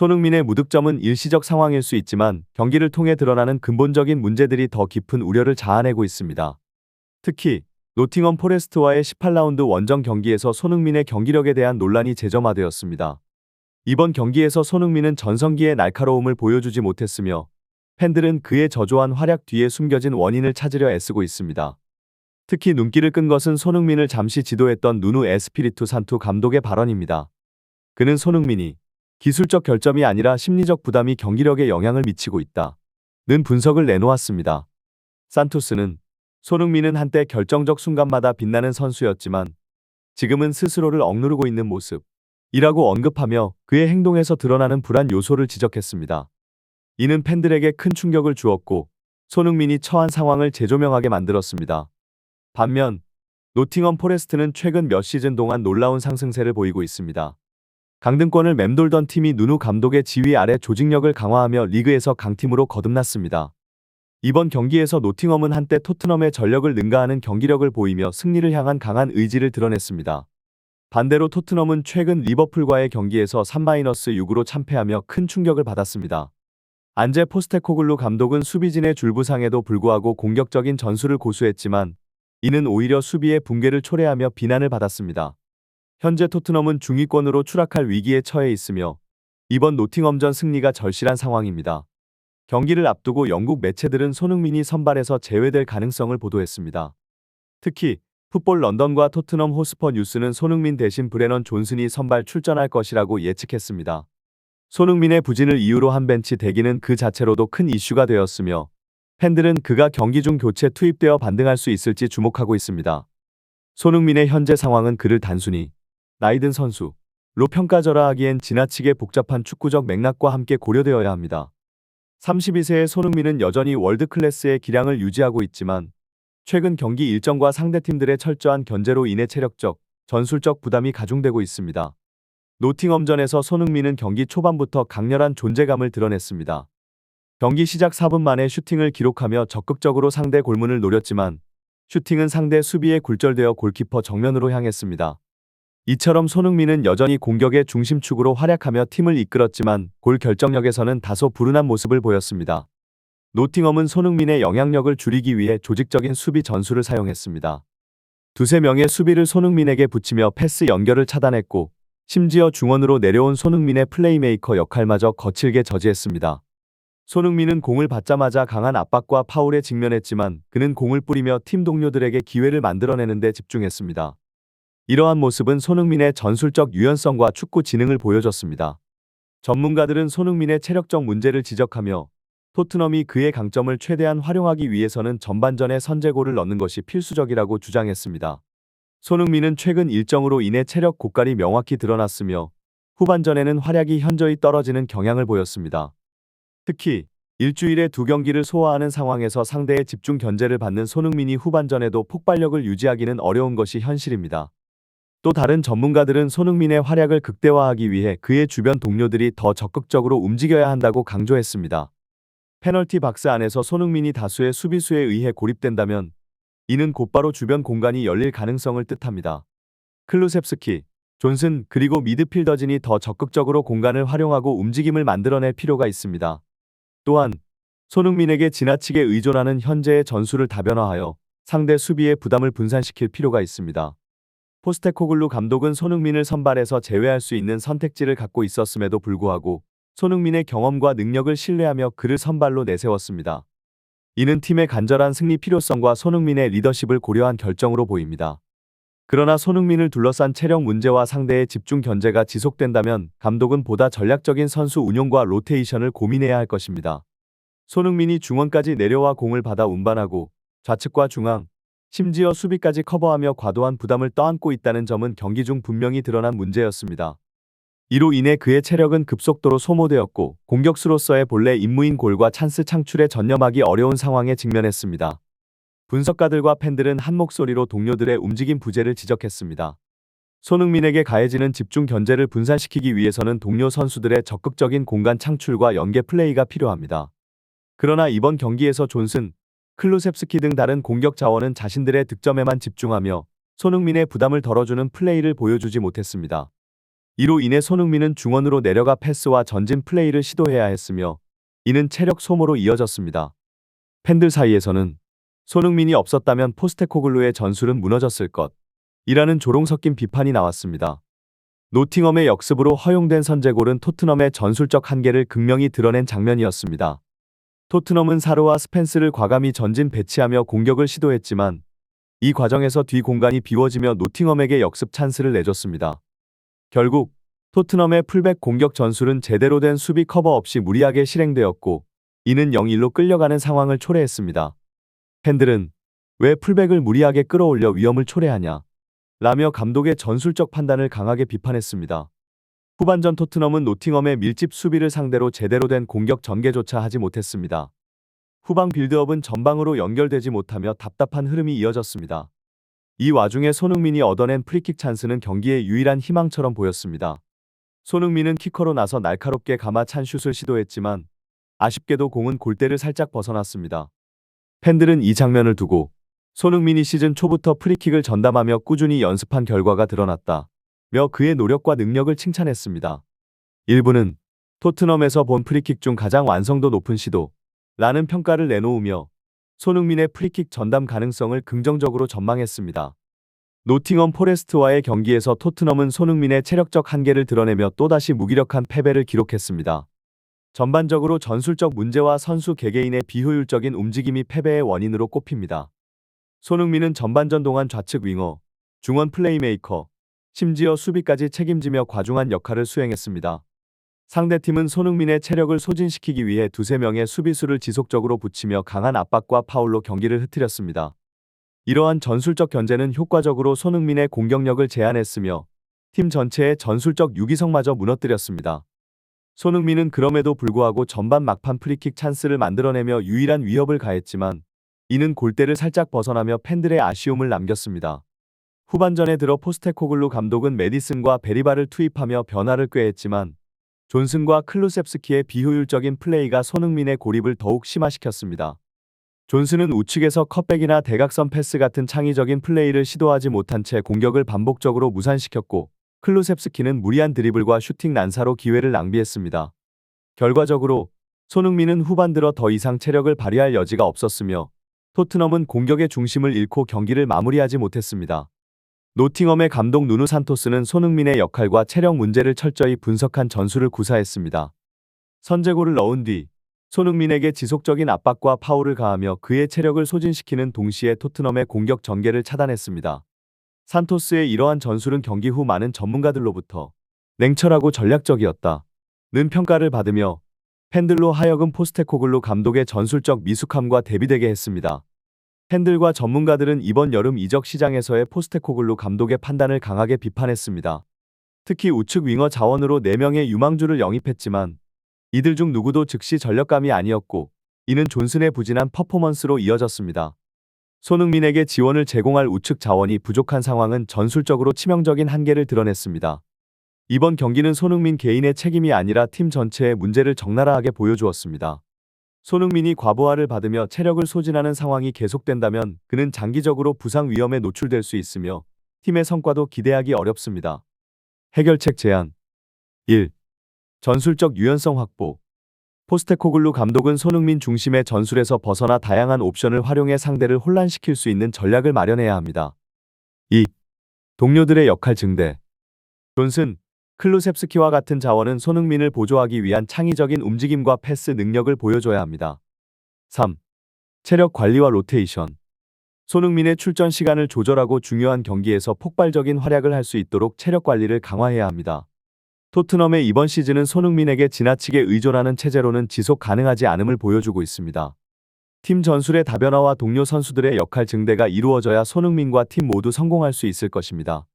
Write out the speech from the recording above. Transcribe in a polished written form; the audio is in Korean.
손흥민의 무득점은 일시적 상황일 수 있지만 경기를 통해 드러나는 근본적인 문제들이 더 깊은 우려를 자아내고 있습니다. 특히 노팅엄 포레스트와의 18라운드 원정 경기에서 손흥민의 경기력에 대한 논란이 재점화되었습니다. 이번 경기에서 손흥민은 전성기의 날카로움을 보여주지 못했으며 팬들은 그의 저조한 활약 뒤에 숨겨진 원인을 찾으려 애쓰고 있습니다. 특히 눈길을 끈 것은 손흥민을 잠시 지도했던 누누 에스피리투 산투 감독의 발언입니다. 그는 손흥민이 기술적 결점이 아니라 심리적 부담이 경기력에 영향을 미치고 있다 는 분석을 내놓았습니다. 산투스는 손흥민은 한때 결정적 순간마다 빛나는 선수였지만 지금은 스스로를 억누르고 있는 모습이라고 언급하며 그의 행동에서 드러나는 불안 요소를 지적했습니다. 이는 팬들에게 큰 충격을 주었고 손흥민이 처한 상황을 재조명하게 만들었습니다. 반면 노팅엄 포레스트는 최근 몇 시즌 동안 놀라운 상승세를 보이고 있습니다. 강등권을 맴돌던 팀이 누누 감독의 지휘 아래 조직력을 강화하며 리그에서 강팀으로 거듭났습니다. 이번 경기에서 노팅엄은 한때 토트넘의 전력을 능가하는 경기력을 보이며 승리를 향한 강한 의지를 드러냈습니다. 반대로 토트넘은 최근 리버풀과의 경기에서 3-6으로 참패하며 큰 충격을 받았습니다. 안제 포스테코글루 감독은 수비진의 줄부상에도 불구하고 공격적인 전술을 고수했지만 이는 오히려 수비의 붕괴를 초래하며 비난을 받았습니다. 현재 토트넘은 중위권으로 추락할 위기에 처해 있으며 이번 노팅엄전 승리가 절실한 상황입니다. 경기를 앞두고 영국 매체들은 손흥민이 선발에서 제외될 가능성을 보도했습니다. 특히 풋볼 런던과 토트넘 호스퍼 뉴스는 손흥민 대신 브레넌 존슨이 선발 출전할 것이라고 예측했습니다. 손흥민의 부진을 이유로 한 벤치 대기는 그 자체로도 큰 이슈가 되었으며 팬들은 그가 경기 중 교체 투입되어 반등할 수 있을지 주목하고 있습니다. 손흥민의 현재 상황은 그를 단순히 나이든 선수로 평가절하 하기엔 지나치게 복잡한 축구적 맥락과 함께 고려되어야 합니다. 32세의 손흥민은 여전히 월드클래스의 기량을 유지하고 있지만 최근 경기 일정과 상대팀들의 철저한 견제로 인해 체력적, 전술적 부담이 가중되고 있습니다. 노팅엄전에서 손흥민은 경기 초반부터 강렬한 존재감을 드러냈습니다. 경기 시작 4분 만에 슈팅을 기록하며 적극적으로 상대 골문을 노렸지만 슈팅은 상대 수비에 굴절되어 골키퍼 정면으로 향했습니다. 이처럼 손흥민은 여전히 공격의 중심축으로 활약하며 팀을 이끌었지만 골 결정력에서는 다소 불운한 모습을 보였습니다. 노팅엄은 손흥민의 영향력을 줄이기 위해 조직적인 수비 전술을 사용했습니다. 두세 명의 수비를 손흥민에게 붙이며 패스 연결을 차단했고 심지어 중원으로 내려온 손흥민의 플레이메이커 역할마저 거칠게 저지했습니다. 손흥민은 공을 받자마자 강한 압박과 파울에 직면했지만 그는 공을 뿌리며 팀 동료들에게 기회를 만들어내는 데 집중했습니다. 이러한 모습은 손흥민의 전술적 유연성과 축구 지능을 보여줬습니다. 전문가들은 손흥민의 체력적 문제를 지적하며 토트넘이 그의 강점을 최대한 활용하기 위해서는 전반전에 선제골을 넣는 것이 필수적이라고 주장했습니다. 손흥민은 최근 일정으로 인해 체력 고갈이 명확히 드러났으며 후반전에는 활약이 현저히 떨어지는 경향을 보였습니다. 특히 일주일에 2경기를 소화하는 상황에서 상대의 집중 견제를 받는 손흥민이 후반전에도 폭발력을 유지하기는 어려운 것이 현실입니다. 또 다른 전문가들은 손흥민의 활약을 극대화하기 위해 그의 주변 동료들이 더 적극적으로 움직여야 한다고 강조했습니다. 페널티 박스 안에서 손흥민이 다수의 수비수에 의해 고립된다면 이는 곧바로 주변 공간이 열릴 가능성을 뜻합니다. 클루셉스키, 존슨 그리고 미드필더진이 더 적극적으로 공간을 활용하고 움직임을 만들어낼 필요가 있습니다. 또한 손흥민에게 지나치게 의존하는 현재의 전술을 다변화하여 상대 수비의 부담을 분산시킬 필요가 있습니다. 포스테코글루 감독은 손흥민을 선발에서 제외할 수 있는 선택지를 갖고 있었음에도 불구하고 손흥민의 경험과 능력을 신뢰하며 그를 선발로 내세웠습니다. 이는 팀의 간절한 승리 필요성과 손흥민의 리더십을 고려한 결정으로 보입니다. 그러나 손흥민을 둘러싼 체력 문제와 상대의 집중 견제가 지속된다면 감독은 보다 전략적인 선수 운용과 로테이션을 고민해야 할 것입니다. 손흥민이 중원까지 내려와 공을 받아 운반하고 좌측과 중앙, 심지어 수비까지 커버하며 과도한 부담을 떠안고 있다는 점은 경기 중 분명히 드러난 문제였습니다. 이로 인해 그의 체력은 급속도로 소모되었고 공격수로서의 본래 임무인 골과 찬스 창출에 전념하기 어려운 상황에 직면했습니다. 분석가들과 팬들은 한 목소리로 동료들의 움직임 부재를 지적했습니다. 손흥민에게 가해지는 집중 견제를 분산시키기 위해서는 동료 선수들의 적극적인 공간 창출과 연계 플레이가 필요합니다. 그러나 이번 경기에서 존슨, 클루셉스키 등 다른 공격 자원은 자신들의 득점에만 집중하며 손흥민의 부담을 덜어주는 플레이를 보여주지 못했습니다. 이로 인해 손흥민은 중원으로 내려가 패스와 전진 플레이를 시도해야 했으며 이는 체력 소모로 이어졌습니다. 팬들 사이에서는 손흥민이 없었다면 포스테코글루의 전술은 무너졌을 것이라는 조롱 섞인 비판이 나왔습니다. 노팅엄의 역습으로 허용된 선제골은 토트넘의 전술적 한계를 극명히 드러낸 장면이었습니다. 토트넘은 사르와 스펜스를 과감히 전진 배치하며 공격을 시도했지만 이 과정에서 뒤 공간이 비워지며 노팅엄에게 역습 찬스를 내줬습니다. 결국 토트넘의 풀백 공격 전술은 제대로 된 수비 커버 없이 무리하게 실행되었고 이는 0-1로 끌려가는 상황을 초래했습니다. 팬들은 왜 풀백을 무리하게 끌어올려 위험을 초래하냐 라며 감독의 전술적 판단을 강하게 비판했습니다. 후반전 토트넘은 노팅엄의 밀집 수비를 상대로 제대로 된 공격 전개조차 하지 못했습니다. 후방 빌드업은 전방으로 연결되지 못하며 답답한 흐름이 이어졌습니다. 이 와중에 손흥민이 얻어낸 프리킥 찬스는 경기의 유일한 희망처럼 보였습니다. 손흥민은 키커로 나서 날카롭게 감아 찬 슛을 시도했지만 아쉽게도 공은 골대를 살짝 벗어났습니다. 팬들은 이 장면을 두고 손흥민이 시즌 초부터 프리킥을 전담하며 꾸준히 연습한 결과가 드러났다며 그의 노력과 능력을 칭찬했습니다. 일부는 토트넘에서 본 프리킥 중 가장 완성도 높은 시도라는 평가를 내놓으며 손흥민의 프리킥 전담 가능성을 긍정적으로 전망했습니다. 노팅엄 포레스트와의 경기에서 토트넘은 손흥민의 체력적 한계를 드러내며 또다시 무기력한 패배를 기록했습니다. 전반적으로 전술적 문제와 선수 개개인의 비효율적인 움직임이 패배의 원인으로 꼽힙니다. 손흥민은 전반전 동안 좌측 윙어, 중원 플레이메이커, 심지어 수비까지 책임지며 과중한 역할을 수행했습니다. 상대팀은 손흥민의 체력을 소진시키기 위해 두세 명의 수비수를 지속적으로 붙이며 강한 압박과 파울로 경기를 흐트렸습니다. 이러한 전술적 견제는 효과적으로 손흥민의 공격력을 제한했으며 팀 전체의 전술적 유기성마저 무너뜨렸습니다. 손흥민은 그럼에도 불구하고 전반 막판 프리킥 찬스를 만들어내며 유일한 위협을 가했지만 이는 골대를 살짝 벗어나며 팬들의 아쉬움을 남겼습니다. 후반전에 들어 포스테코글루 감독은 메디슨과 베리바를 투입하며 변화를 꾀했지만 존슨과 클루셉스키의 비효율적인 플레이가 손흥민의 고립을 더욱 심화시켰습니다. 존슨은 우측에서 컷백이나 대각선 패스 같은 창의적인 플레이를 시도하지 못한 채 공격을 반복적으로 무산시켰고 클루셉스키는 무리한 드리블과 슈팅 난사로 기회를 낭비했습니다. 결과적으로 손흥민은 후반 들어 더 이상 체력을 발휘할 여지가 없었으며 토트넘은 공격의 중심을 잃고 경기를 마무리하지 못했습니다. 노팅엄의 감독 누누 산토스는 손흥민의 역할과 체력 문제를 철저히 분석한 전술을 구사했습니다. 선제골을 넣은 뒤 손흥민에게 지속적인 압박과 파울을 가하며 그의 체력을 소진시키는 동시에 토트넘의 공격 전개를 차단했습니다. 산토스의 이러한 전술은 경기 후 많은 전문가들로부터 냉철하고 전략적이었다는 평가를 받으며 팬들로 하여금 포스테코글루 감독의 전술적 미숙함과 대비되게 했습니다. 팬들과 전문가들은 이번 여름 이적 시장에서의 포스테코글루 감독의 판단을 강하게 비판했습니다. 특히 우측 윙어 자원으로 4명의 유망주를 영입했지만 이들 중 누구도 즉시 전력감이 아니었고 이는 존슨의 부진한 퍼포먼스로 이어졌습니다. 손흥민에게 지원을 제공할 우측 자원이 부족한 상황은 전술적으로 치명적인 한계를 드러냈습니다. 이번 경기는 손흥민 개인의 책임이 아니라 팀 전체의 문제를 적나라하게 보여주었습니다. 손흥민이 과부하를 받으며 체력을 소진하는 상황이 계속된다면 그는 장기적으로 부상 위험에 노출될 수 있으며 팀의 성과도 기대하기 어렵습니다. 해결책 제안 1. 전술적 유연성 확보. 포스테코글루 감독은 손흥민 중심의 전술에서 벗어나 다양한 옵션을 활용해 상대를 혼란시킬 수 있는 전략을 마련해야 합니다. 2. 동료들의 역할 증대. 존슨, 클루셉스키와 같은 자원은 손흥민을 보조하기 위한 창의적인 움직임과 패스 능력을 보여줘야 합니다. 3. 체력 관리와 로테이션. 손흥민의 출전 시간을 조절하고 중요한 경기에서 폭발적인 활약을 할 수 있도록 체력 관리를 강화해야 합니다. 토트넘의 이번 시즌은 손흥민에게 지나치게 의존하는 체제로는 지속 가능하지 않음을 보여주고 있습니다. 팀 전술의 다변화와 동료 선수들의 역할 증대가 이루어져야 손흥민과 팀 모두 성공할 수 있을 것입니다.